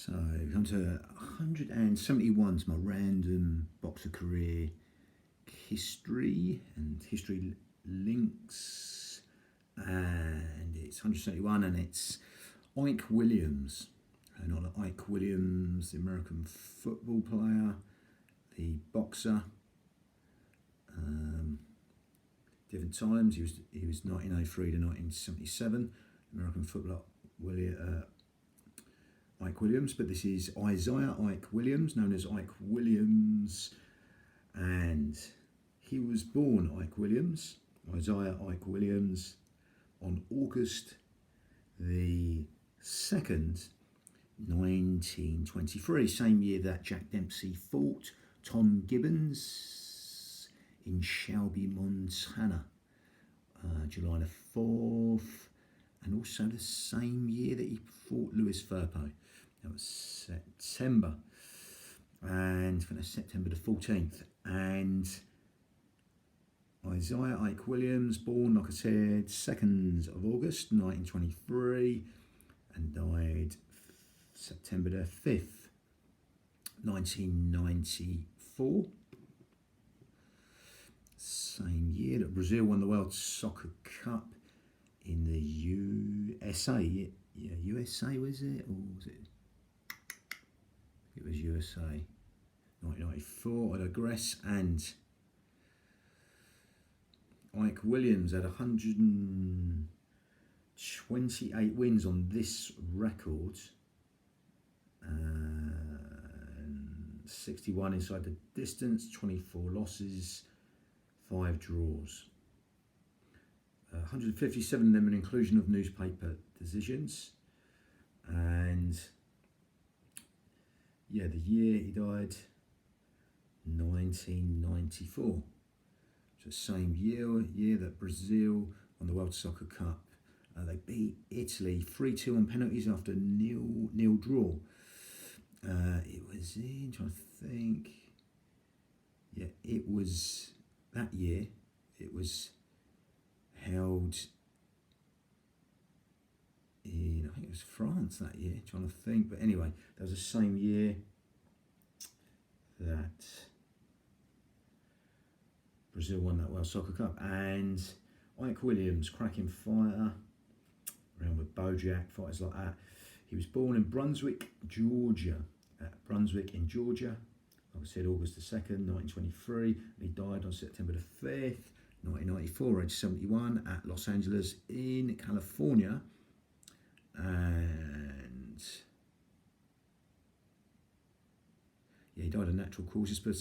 So on to 171's my random boxer career history and history links, and it's 171, and it's Ike Williams, not Ike Williams, the American football player, the boxer. Different times. He was 1903 to 1977, American footballer Ike Williams, but this is Isaiah Ike Williams, known as Ike Williams, and he was born Isaiah Ike Williams, on August the 2nd, 1923, same year that Jack Dempsey fought Tom Gibbons in Shelby, Montana, July the 4th, and also the same year that he fought Louis Firpo. That was September, and for September the 14th. And Isaiah Ike Williams, born, like I said, 2nd of August 1923, and died September the 5th, 1994. Same year that Brazil won the World Soccer Cup in the USA. Yeah, USA was it? Or was it? It was USA. 1994, I digress. And Ike Williams had 128 wins on this record, and 61 inside the distance, 24 losses, 5 draws. 157 of them an inclusion of newspaper decisions. And yeah, the year he died, 1994. So same year that Brazil won the World Soccer Cup. They beat Italy 3-2 on penalties after nil draw. It was in, trying to think. Yeah, it was that year. It was held in, I think it was France that year, trying to think. But anyway, that was the same year that Brazil won that World Soccer Cup. And Ike Williams, cracking fighter, around with Bojack, fighters like that. He was born in Brunswick, Georgia. Like I said, August the 2nd, 1923. And he died on September the 5th, 1994, age 71, at Los Angeles in California. And yeah, he died of natural causes, but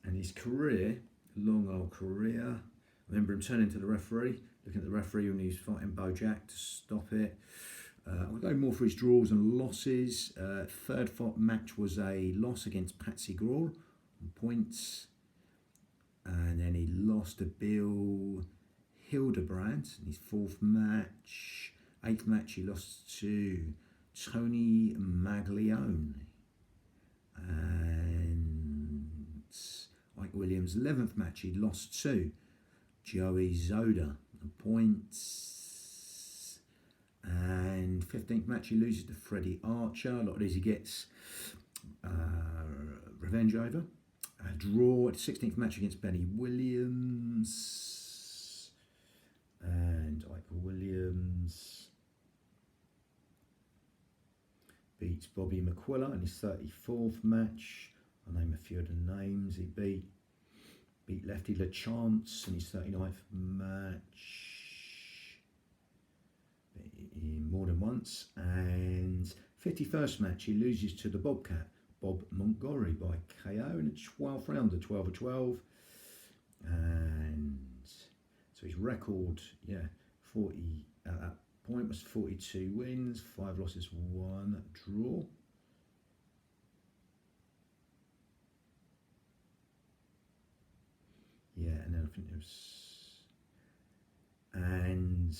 and his career, long old career. I remember him turning to the referee, looking at the referee when he was fighting Bojack to stop it. I'll go more for his draws and losses. Third fight match was a loss against Patsy Grawl on points, and then he lost to Bill Hildebrand in his 4th match. 8th match he lost to Tony Maglione. And Ike Williams' 11th match he lost to Joey Zoda on points. And 15th match he loses to Freddie Archer. A lot of these he gets revenge over. A draw at the 16th match against Benny Williams. And Ike Williams beats Bobby McQuilla in his 34th match. I'll name a few of the names he beat. Beat Lefty LeChance in his 39th match. More than once. And 51st match he loses to the Bobcat, Bob Montgomery, by KO in the 12th round, the 12-12. And so his record, 40 at that point was 42 wins, 5 losses, 1 draw. Yeah, and then I think there was, and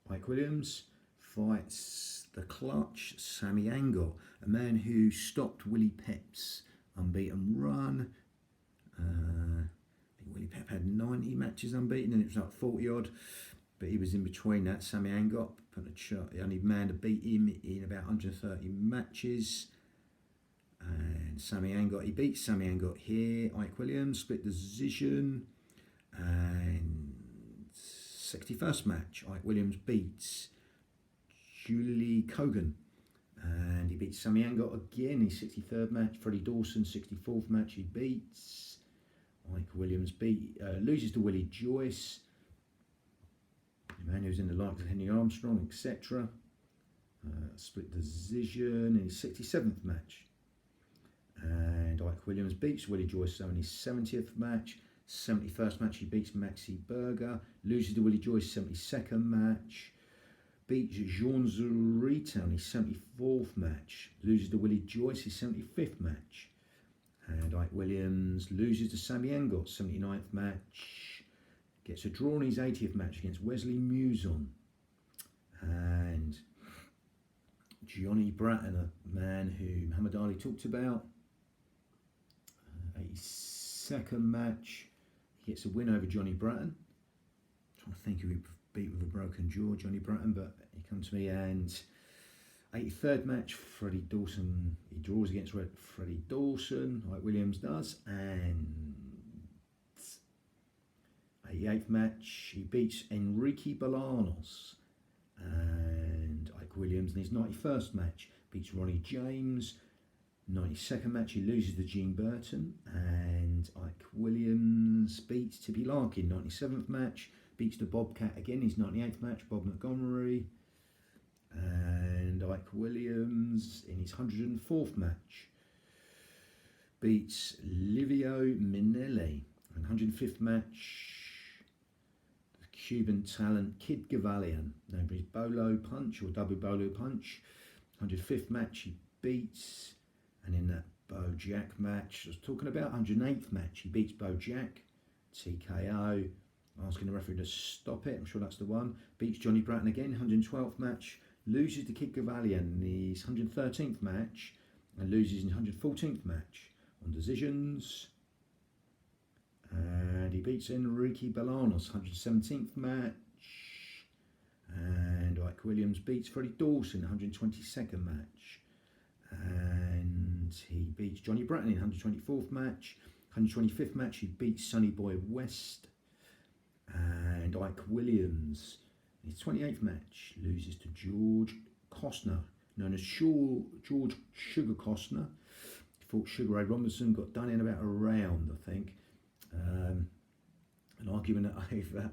Ike Williams fights the clutch Sammy Angle, a man who stopped Willie Pep's unbeaten run. I think Willie Pep had 90 matches unbeaten, and it was like 40 odd. but he was in between that. Sammy Angot put a shot. The only man to beat him in about 130 matches. And Sammy Angot, he beat Sammy Angot here. Ike Williams, split decision. And 61st match, Ike Williams beats Julie Cogan. And he beats Sammy Angot again. His 63rd match. Freddie Dawson, 64th match, he beats. Ike Williams loses to Willie Joyce. The man who's in the likes of Henry Armstrong, etc. Split decision in his 67th match. And Ike Williams beats Willie Joyce on his 70th match. 71st match, he beats Maxi Berger. Loses to Willie Joyce, 72nd match. Beats Jean Zurita on his 74th match. Loses to Willie Joyce, his 75th match. And Ike Williams loses to Sammy Angot, 79th match. Gets a draw in his 80th match against Wesley Muson. And Johnny Bratton, a man who Muhammad Ali talked about. 82nd match. He gets a win over Johnny Bratton. I'm trying to think who he beat with a broken jaw, Johnny Bratton, but he comes to me. And 83rd match, Freddie Dawson, he draws against Freddie Dawson, Ike Williams does, and 88th match, he beats Enrique Bolanos, and Ike Williams in his 91st match beats Ronnie James. 92nd match, he loses to Gene Burton, and Ike Williams beats Tippy Larkin. 97th match, beats the Bobcat again, his 98th match, Bob Montgomery. And Ike Williams in his 104th match beats Livio Minelli. And 105th match, the Cuban talent Kid Gavalian, known for his Bolo Punch or double Bolo Punch. 105th match he beats, and in that Bo Jack match I was talking about, 108th match he beats Bo Jack, TKO, asking the referee to stop it, I'm sure that's the one. Beats Johnny Bratton again, 112th match. Loses to Kid Gavalian in his 113th match and loses in his 114th match on decisions. And he beats Enrique Bolanos, 117th match. And Ike Williams beats Freddie Dawson, 122nd match. And he beats Johnny Bratton in 124th match. 125th match, he beats Sonny Boy West. And Ike Williams, in his 28th match, loses to George Costner, known as George Sugar Costner. He fought Sugar Ray Robinson, got done in about a round, I think. An argument over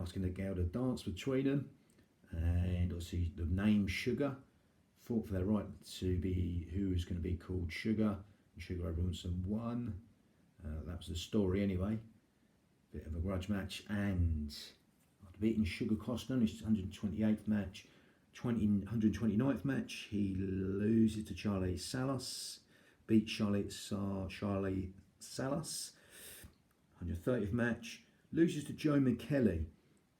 asking the gal to dance between them. And obviously the name Sugar, fought for their right to be who was going to be called Sugar. And Sugar Ray Robinson won. That was the story anyway. Bit of a grudge match. And beating Sugar Costner in his 128th match, 129th match, he loses to Charlie Salas, beats Charlie Salas. 130th match, loses to Joe McKelly,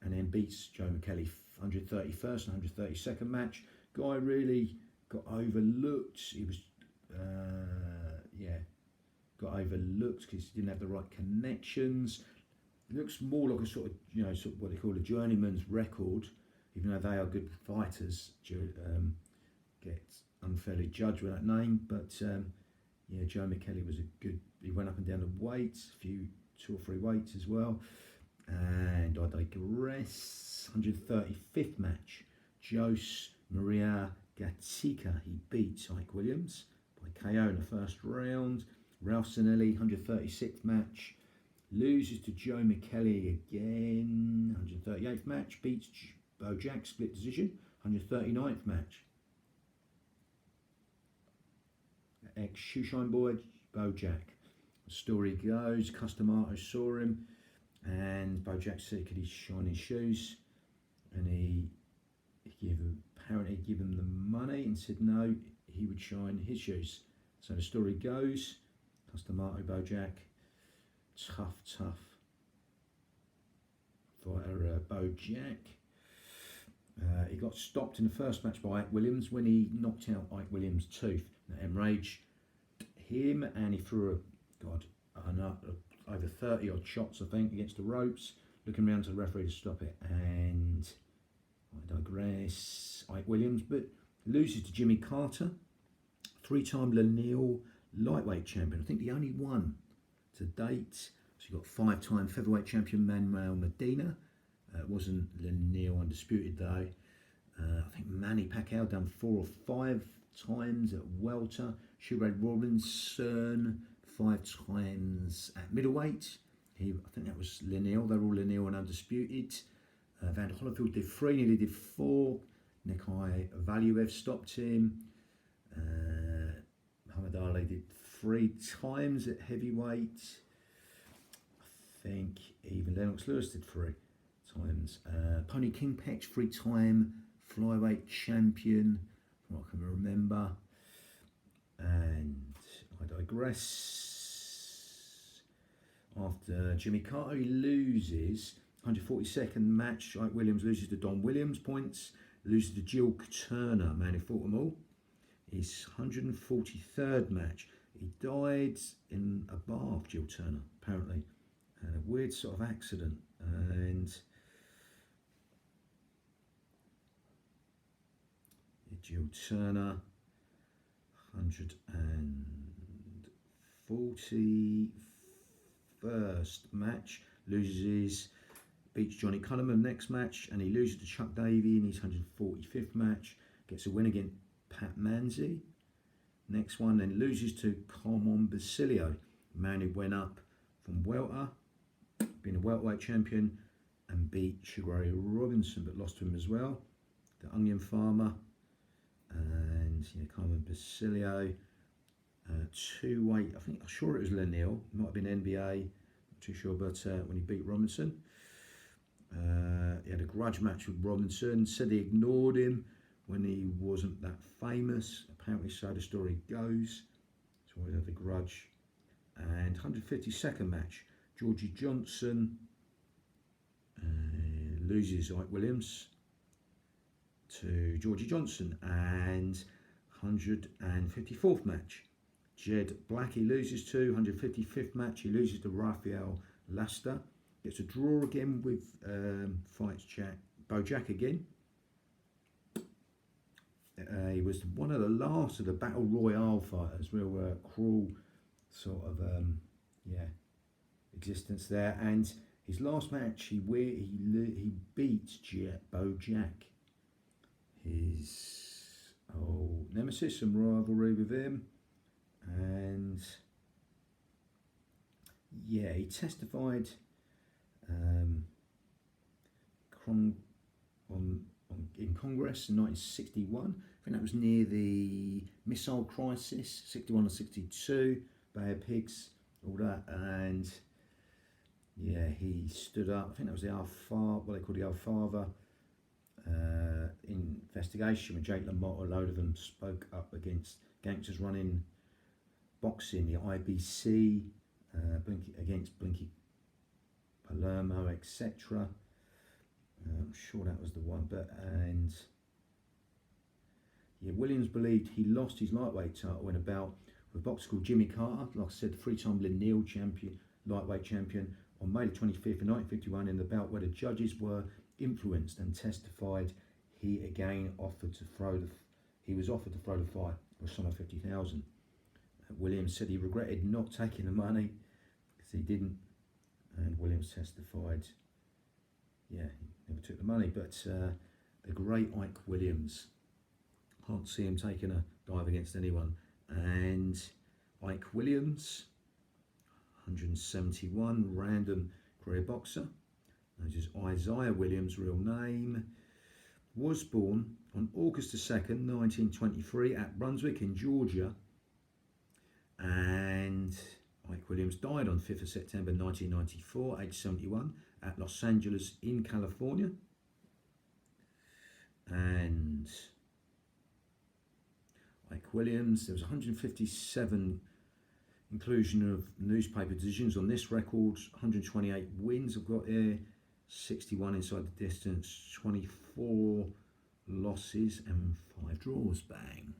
and then beats Joe McKelly. 131st and 132nd match. Guy really got overlooked. He was, got overlooked because he didn't have the right connections. It looks more like a sort of what they call a journeyman's record, even though they are good fighters. Get unfairly judged with that name, but Joe McKelly was he went up and down the weights, two or three weights as well. And I digress. 135th match, Jose Maria Gatica, he beats Ike Williams by KO in the first round. Ralph Sinelli, 136th match, loses to Joe McKelly again. 138th match, beats Bo Jack, split decision. 139th match, ex-Shoeshine Boy, Bo Jack. The story goes, Customato saw him and Bo Jack said could he shine his shoes, and he apparently gave him the money and said no, he would shine his shoes. So the story goes, Customato, Bo Jack, tough fighter, Bo Jack. He got stopped in the first match by Ike Williams when he knocked out Ike Williams' tooth. That enraged him, and he threw over 30 odd shots, I think, against the ropes. looking around to the referee to stop it, and I digress. Ike Williams, but loses to Jimmy Carter, 3-time Lanil lightweight champion. I think the only one to date. So you've got 5-time featherweight champion Manuel Medina. It wasn't Lanil undisputed though. I think Manny Pacquiao done 4 or 5 times at welter. Sugar Ray Robinson 5 times at middleweight. I think that was Lanil. They're all Lanil and undisputed. Van Holyfield did 3, nearly did 4. Nikai Valuev stopped him. Muhammad Ali did 3 times at heavyweight. I think even Lennox Lewis did 3 times. Pony Kingpatch, 3-time flyweight champion, from what I can remember. And I digress. After Jimmy Carter, he loses 142nd match. Ike Williams loses to Don Williams points. Loses to Jill Turner, man who fought them all. His 143rd match. He died in a bath, Jill Turner, apparently. And a weird sort of accident. And Jill Turner, 141st match, loses, beats Johnny Cunningham next match, and he loses to Chuck Davey in his 145th match, gets a win against Pat Manzi. Next one, then loses to Carmon Basilio, a man who went up from welter, being a welterweight champion, and beat Sugar Ray Robinson, but lost to him as well. The Onion Farmer, and Carmen Basilio, 2-weight. I'm sure it was Lanil, might have been NBA, not too sure, but when he beat Robinson, he had a grudge match with Robinson. Said he ignored him when he wasn't that famous. Apparently, so the story goes. So he had a grudge. And 152nd match, Georgie Johnson loses Ike Williams to Georgie Johnson. And 154th match, Jed Blackie loses to. 155th match, he loses to Rafael Lasta. Gets a draw again with fights Bojack again. He was one of the last of the Battle Royale fighters, real cruel sort of existence there. And his last match, he beat Bojack, his old nemesis, some rivalry with him, and yeah, he testified in Congress in 1961. I think that was near the missile crisis, 61 and 62, Bay of Pigs, all that, and yeah, he stood up. I think that was the what they call the Alfava investigation when Jake LaMotta, a load of them, spoke up against gangsters running boxing, the IBC, against Blinky Palermo, etc. I'm sure that was the one, and yeah, Williams believed he lost his lightweight title in a bout with a boxer called Jimmy Carter, like I said, 3-time Lanil champion, lightweight champion, on May 25th in 1951 in the bout where the judges were influenced and testified he again offered to throw the fight for a sum of 50,000. Williams said he regretted not taking the money because he didn't, and Williams testified, yeah, he never took the money. But the great Ike Williams, can't see him taking a dive against anyone. And Ike Williams, 171, random career boxer. This is Isaiah Williams, real name. Was born on August the 2nd, 1923 at Brunswick in Georgia. And Ike Williams died on 5th of September 1994, age 71, at Los Angeles in California. And Ike Williams, there was 157 inclusion of newspaper decisions on this record, 128 wins I've got here, 61 inside the distance, 24 losses and 5 draws. Bang.